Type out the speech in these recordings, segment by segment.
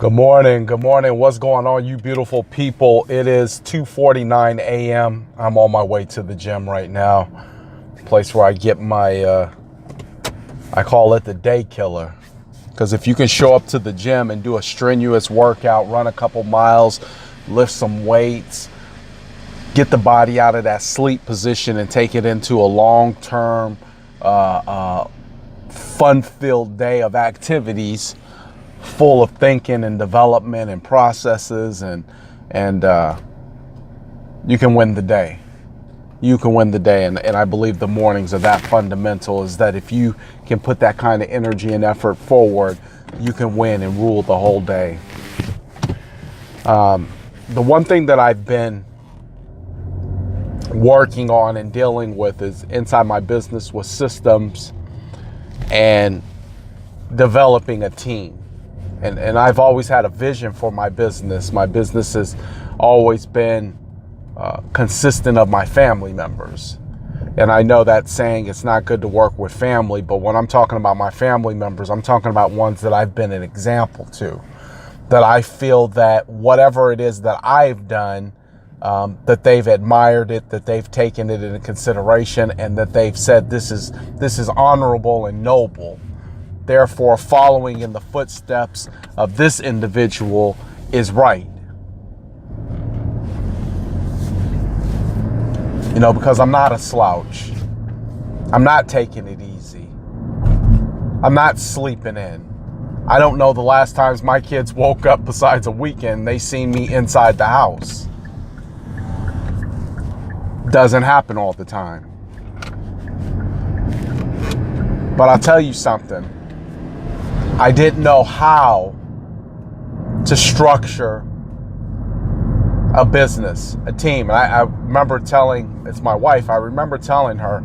Good morning. Good morning. What's going on, you beautiful people? It is 2:49 a.m. I'm on my way to the gym right now. Place where I get my, I call it the day killer. Because if you can show up to the gym and do a strenuous workout, run a couple miles, lift some weights, get the body out of that sleep position and take it into a long-term, fun-filled day of activities, full of thinking and development and processes, and you can win the day. You can win the day, and I believe the mornings are that fundamental, is that if you can put that kind of energy and effort forward, you can win and rule the whole day. The one thing that I've been working on and dealing with is inside my business with systems and developing a team. And I've always had a vision for my business. My business has always been consistent of my family members. And I know that saying it's not good to work with family, but when I'm talking about my family members, I'm talking about ones that I've been an example to. That I feel that whatever it is that I've done, that they've admired it, that they've taken it into consideration, and that they've said this is honorable and noble. Therefore, following in the footsteps of this individual is right. You know, because I'm not a slouch. I'm not taking it easy. I'm not sleeping in. I don't know the last times my kids woke up besides a weekend, they seen me inside the house. Doesn't happen all the time. But I'll tell you something. I didn't know how to structure a business, a team. And I remember telling, it's my wife, I remember telling her,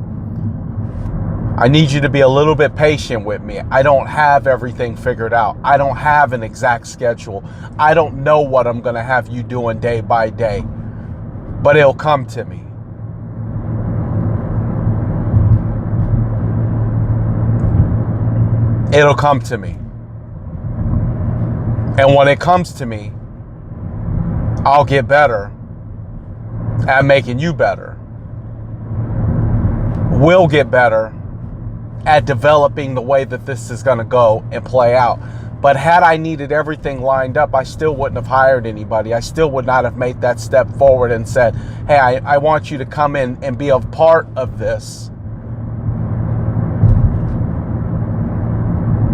I need you to be a little bit patient with me. I don't have everything figured out. I don't have an exact schedule. I don't know what I'm going to have you doing day by day, but it'll come to me. It'll come to me. And when it comes to me, I'll get better at making you better. We'll get better at developing the way that this is going to go and play out. But had I needed everything lined up, I still wouldn't have hired anybody. I still would not have made that step forward and said, hey, I want you to come in and be a part of this.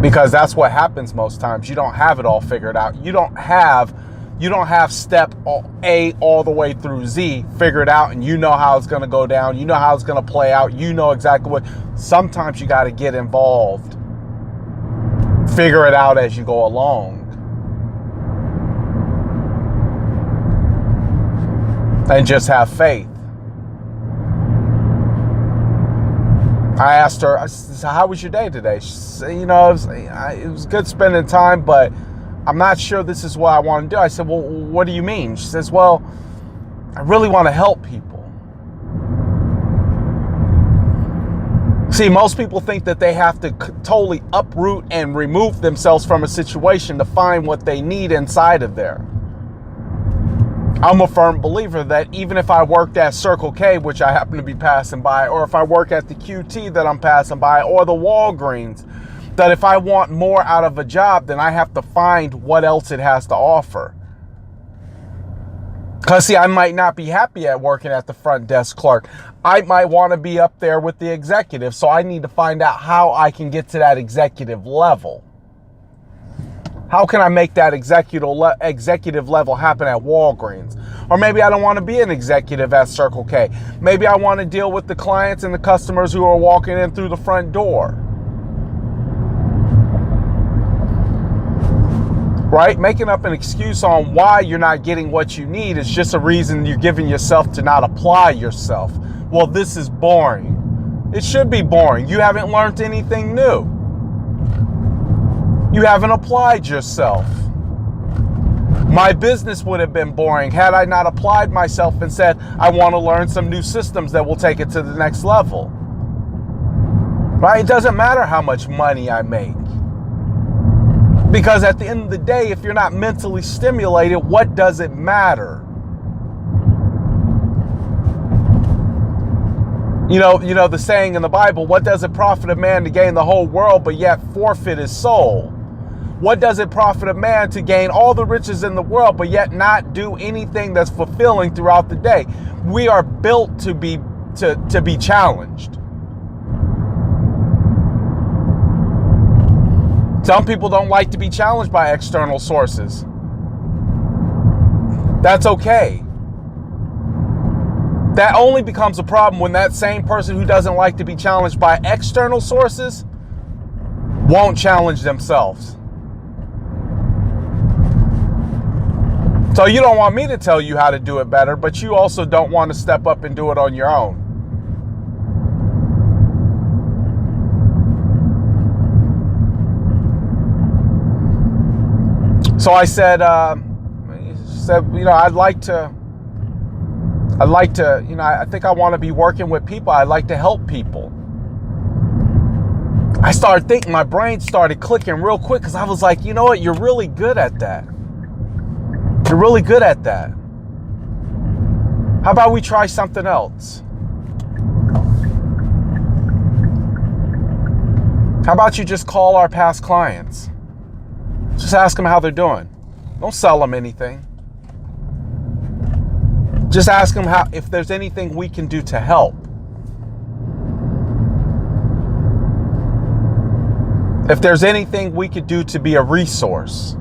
Because that's what happens most times. You don't have it all figured out. You don't have step A all the way through Z figured out, and you know how it's going to go down. You know how it's going to play out. You know exactly what. Sometimes you got to get involved. Figure it out as you go along. And just have faith. I asked her, I said, how was your day today? She said, you know, it was good spending time, but I'm not sure this is what I want to do. I said, well, what do you mean? She says, well, I really want to help people. See, most people think that they have to totally uproot and remove themselves from a situation to find what they need inside of there. I'm a firm believer that even if I worked at Circle K, which I happen to be passing by, or if I work at the QT that I'm passing by, or the Walgreens, that if I want more out of a job, then I have to find what else it has to offer. Because, see, I might not be happy at working at the front desk clerk. I might want to be up there with the executive, so I need to find out how I can get to that executive level. How can I make that executive level happen at Walgreens? Or maybe I don't want to be an executive at Circle K. Maybe I want to deal with the clients and the customers who are walking in through the front door. Right? Making up an excuse on why you're not getting what you need is just a reason you're giving yourself to not apply yourself. Well, this is boring. It should be boring. You haven't learned anything new. You haven't applied yourself. My business would have been boring had I not applied myself and said, I want to learn some new systems that will take it to the next level. Right? It doesn't matter how much money I make. Because at the end of the day, if you're not mentally stimulated, what does it matter? You know the saying in the Bible, what does it profit a man to gain the whole world but yet forfeit his soul? What does it profit a man to gain all the riches in the world but yet not do anything that's fulfilling throughout the day? We are built to be challenged. Some people don't like to be challenged by external sources. That's okay. That only becomes a problem when that same person who doesn't like to be challenged by external sources won't challenge themselves. So you don't want me to tell you how to do it better, but you also don't want to step up and do it on your own. So I said, I'd like to, I think I want to be working with people. I'd like to help people. I started thinking, my brain started clicking real quick because I was like, you know what? You're really good at that. You're really good at that. How about we try something else? How about you just call our past clients? Just ask them how they're doing. Don't sell them anything. Just ask them if there's anything we can do to help. If there's anything we could do to be a resource.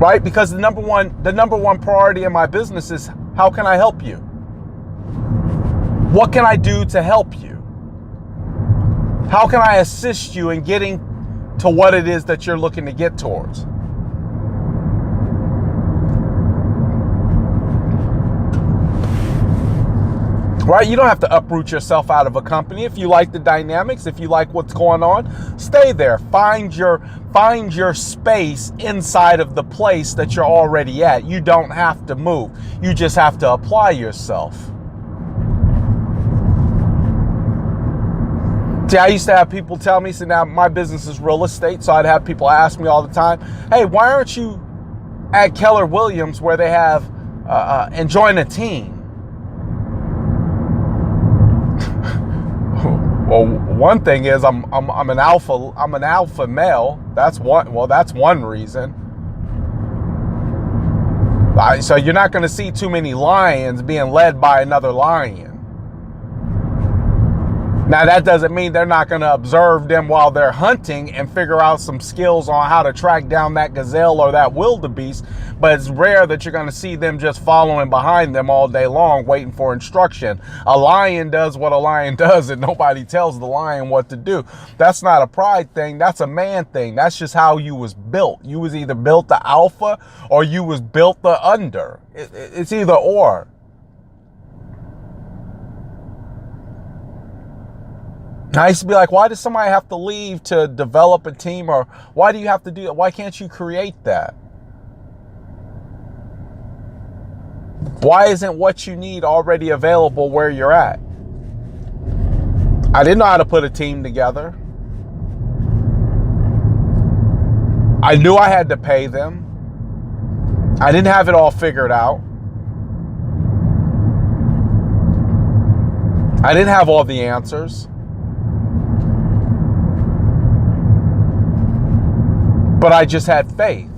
Right? Because the number one priority in my business is, how can I help you? What can I do to help you? How can I assist you in getting to what it is that you're looking to get towards? Right? You don't have to uproot yourself out of a company. If you like the dynamics, if you like what's going on, stay there. Find your space inside of the place that you're already at. You don't have to move. You just have to apply yourself. See, I used to have people tell me, so now my business is real estate, so I'd have people ask me all the time, hey, why aren't you at Keller Williams where they have and join a team? Well, one thing is I'm an alpha male. That's one reason. So you're not going to see too many lions being led by another lion. Now, that doesn't mean they're not going to observe them while they're hunting and figure out some skills on how to track down that gazelle or that wildebeest, but it's rare that you're going to see them just following behind them all day long, waiting for instruction. A lion does what a lion does, and nobody tells the lion what to do. That's not a pride thing. That's a man thing. That's just how you was built. You was either built the alpha or you was built the under. It's either or. I used to be like, why does somebody have to leave to develop a team? Or why do you have to do that? Why can't you create that? Why isn't what you need already available where you're at? I didn't know how to put a team together. I knew I had to pay them. I didn't have it all figured out. I didn't have all the answers. But I just had faith.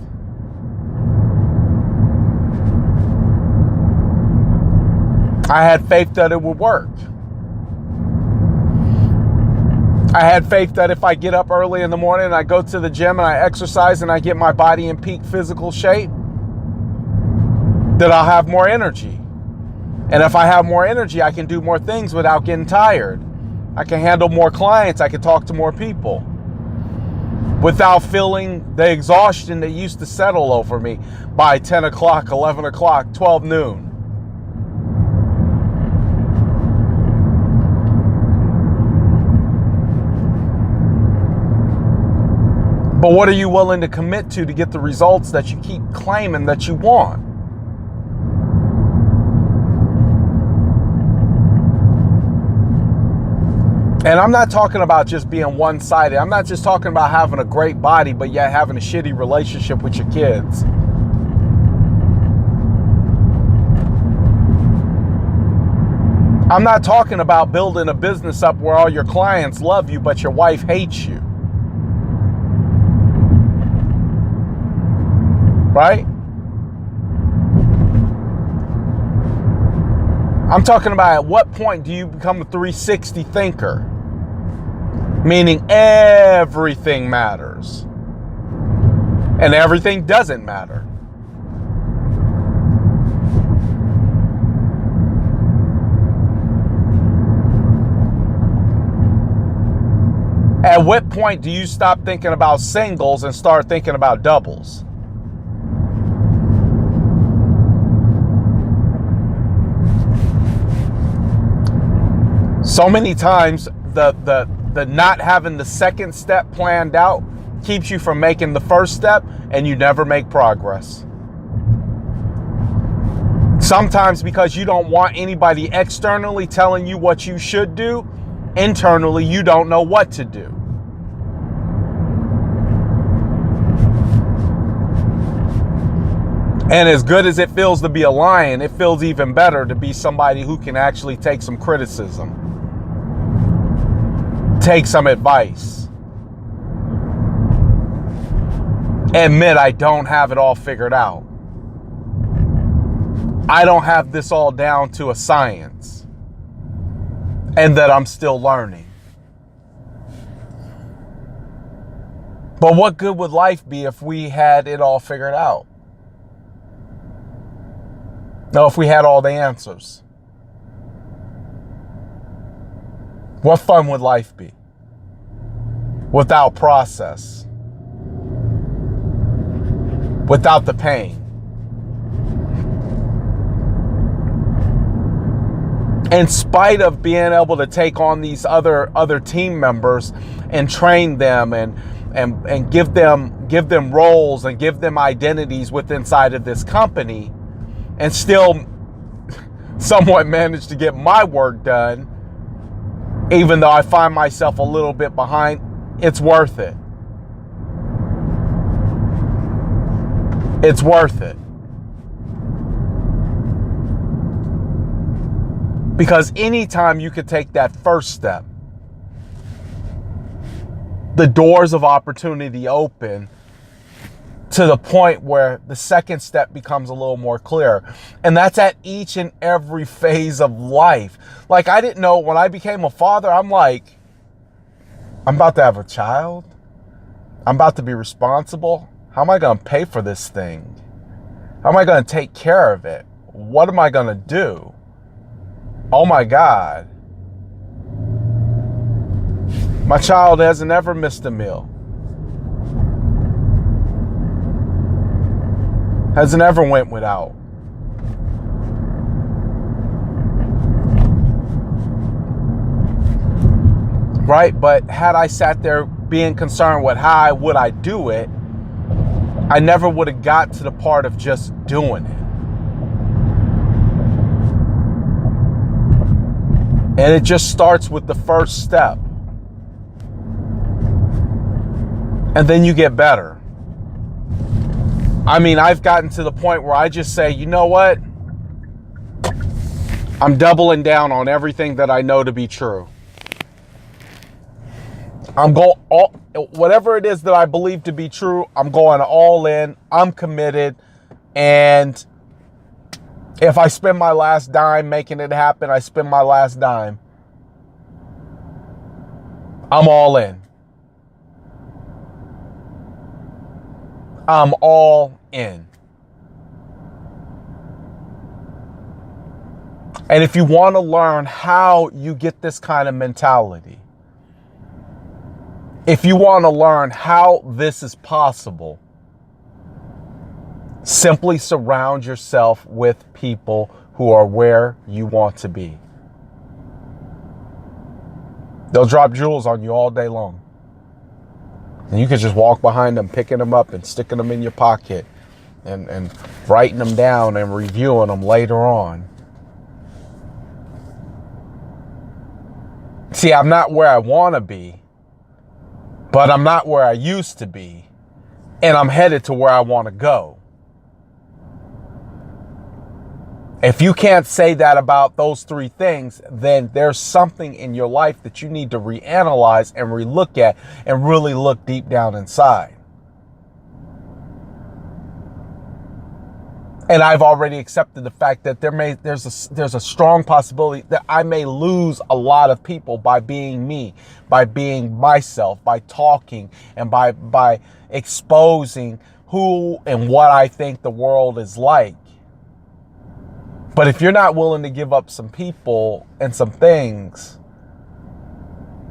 I had faith that it would work. I had faith that if I get up early in the morning and I go to the gym and I exercise and I get my body in peak physical shape, that I'll have more energy. And if I have more energy, I can do more things without getting tired. I can handle more clients. I can talk to more people without feeling the exhaustion that used to settle over me by 10 o'clock, 11 o'clock, 12 noon. But what are you willing to commit to get the results that you keep claiming that you want? And I'm not talking about just being one-sided. I'm not just talking about having a great body, but yet having a shitty relationship with your kids. I'm not talking about building a business up where all your clients love you, but your wife hates you. Right? I'm talking about at what point do you become a 360 thinker? Meaning everything matters. And everything doesn't matter. At what point do you stop thinking about singles and start thinking about doubles? So many times the not having the second step planned out keeps you from making the first step, and you never make progress. Sometimes because you don't want anybody externally telling you what you should do, internally you don't know what to do. And as good as it feels to be a lion, it feels even better to be somebody who can actually take some criticism, take some advice, admit I don't have it all figured out. I don't have this all down to a science, and that I'm still learning. But what good would life be if we had it all figured out? No, if we had all the answers. What fun would life be without process, without the pain? In spite of being able to take on these other team members and train them and give them roles and give them identities within inside of this company, and still somewhat manage to get my work done, even though I find myself a little bit behind, it's worth it. It's worth it. Because anytime you could take that first step, the doors of opportunity open to the point where the second step becomes a little more clear. And that's at each and every phase of life. Like, I didn't know when I became a father, I'm like, I'm about to have a child. I'm about to be responsible. How am I going to pay for this thing? How am I going to take care of it? What am I going to do? Oh my God. My child hasn't ever missed a meal. Hasn't ever went without. Right? But had I sat there being concerned with how would I do it, I never would have got to the part of just doing it. And it just starts with the first step. And then you get better. I mean, I've gotten to the point where I just say, you know what? I'm doubling down on everything that I know to be true. I'm going all, whatever it is that I believe to be true, I'm going all in. I'm committed. And if I spend my last dime making it happen, I spend my last dime. I'm all in. I'm all in. And if you want to learn how you get this kind of mentality, if you want to learn how this is possible, simply surround yourself with people who are where you want to be. They'll drop jewels on you all day long. And you can just walk behind them, picking them up and sticking them in your pocket and writing them down and reviewing them later on. See, I'm not where I want to be, but I'm not where I used to be, and I'm headed to where I want to go. If you can't say that about those three things, then there's something in your life that you need to reanalyze and relook at and really look deep down inside. And I've already accepted the fact that there's a strong possibility that I may lose a lot of people by being me, by being myself, by talking and by exposing who and what I think the world is like. But if you're not willing to give up some people and some things,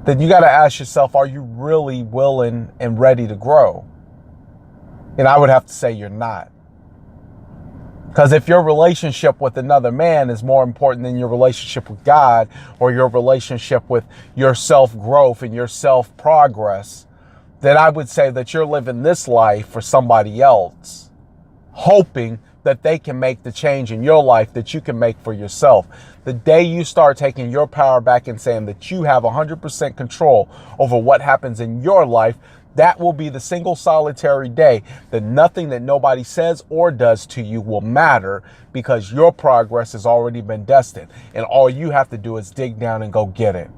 then you got to ask yourself, are you really willing and ready to grow? And I would have to say you're not. Because if your relationship with another man is more important than your relationship with God, or your relationship with your self-growth and your self-progress, then I would say that you're living this life for somebody else, hoping that they can make the change in your life that you can make for yourself. The day you start taking your power back and saying that you have 100% control over what happens in your life, that will be the single solitary day that nothing that nobody says or does to you will matter, because your progress has already been destined. And all you have to do is dig down and go get it.